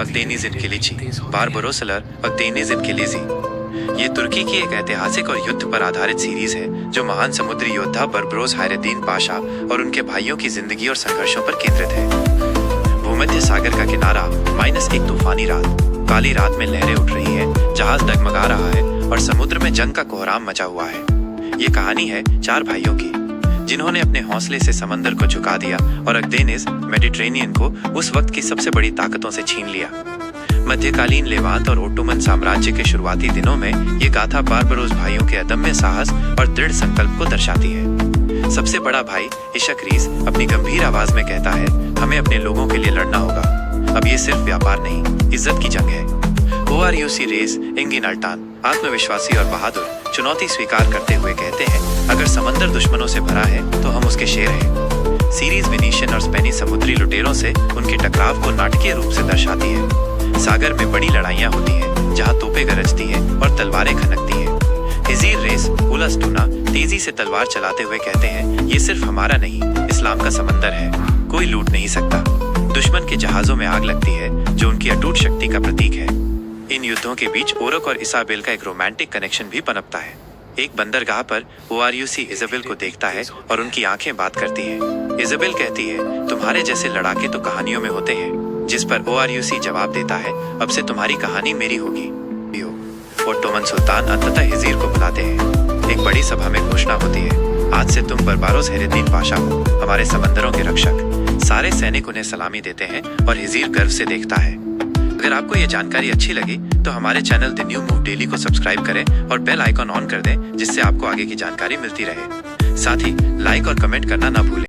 अकदेनिज इनकिलिची, बारबरोसलर अकदेनिज इनकिलिजी। ये तुर्की की एक ऐतिहासिक और युद्ध पर आधारित सीरीज है जो महान समुद्री योद्धा बरबरोस हायरेद्दीन पाशा और उनके भाइयों की जिंदगी और संघर्षों पर केंद्रित है। भूमध्य सागर का किनारा, -1 तूफानी रात, काली रात में लहरें उठ रही है, जहाज डगमगा रहा है और समुद्र में जंग का कोहराम मचा हुआ है। ये कहानी है 4 भाइयों की, जिन्होंने अपने हौसले से समंदर को झुका दिया और अकदेनिज मेडिटेरेनियन को उस वक्त की सबसे बड़ी ताकतों से छीन लिया। मध्यकालीन लेवांत और ओटोमन साम्राज्य के शुरुआती दिनों में ये गाथा बारबरोस भाइयों के अदम्य साहस और दृढ़ संकल्प को दर्शाती है। सबसे बड़ा भाई इशक रीस अपनी गंभीर आवाज में कहता है, हमें अपने लोगों के लिए लड़ना होगा। अब ये सिर्फ व्यापार नहीं, इज्जत की जंग है। ORUC रेस इंगिन अल्टान आत्मविश्वासी और बहादुर चुनौती स्वीकार करते हुए कहते हैं, अगर समंदर दुश्मनों से भरा है तो हम उसके शेर हैं। सीरीज वेनिशियन और स्पेनी समुद्री लुटेरों से उनके टकराव को नाटकीय रूप से दर्शाती है। सागर में बड़ी लड़ाइयाँ होती हैं, जहाँ तोपें गरजती हैं और तलवारें खनकती हैं। हिजीर रेस उलास्टूना तेजी से तलवार चलाते हुए कहते हैं, ये सिर्फ हमारा नहीं, इस्लाम का समंदर है, कोई लूट नहीं सकता। दुश्मन के जहाजों में आग लगती है, जो उनकी अटूट शक्ति का प्रतीक है। इन युद्धों के बीच ओरक और इसाबेल का एक रोमांटिक कनेक्शन भी पनपता है। एक बंदरगाह पर ORUC इजाबेल को देखता है और उनकी आंखें बात करती हैं। इजाबेल कहती है, तुम्हारे जैसे लड़ाके तो कहानियों में होते हैं। जिस पर ORUC जवाब देता है, अब से तुम्हारी कहानी मेरी होगी। ओटोमन सुल्तान अंततः हिजीर को बुलाते हैं। एक बड़ी सभा में घोषणा होती है, आज से तुम बरबरोस हायरेद्दीन पाशा हो, हमारे समंदरों के रक्षक। सारे सैनिक उन्हें सलामी देते हैं और हिजीर गर्व से देखता है। अगर आपको ये जानकारी अच्छी लगी तो हमारे channel the new move daily को सब्सक्राइब करें और बेल आइकॉन ऑन कर दें, जिससे आपको आगे की जानकारी मिलती रहे। साथ ही लाइक और कमेंट करना ना भूलें।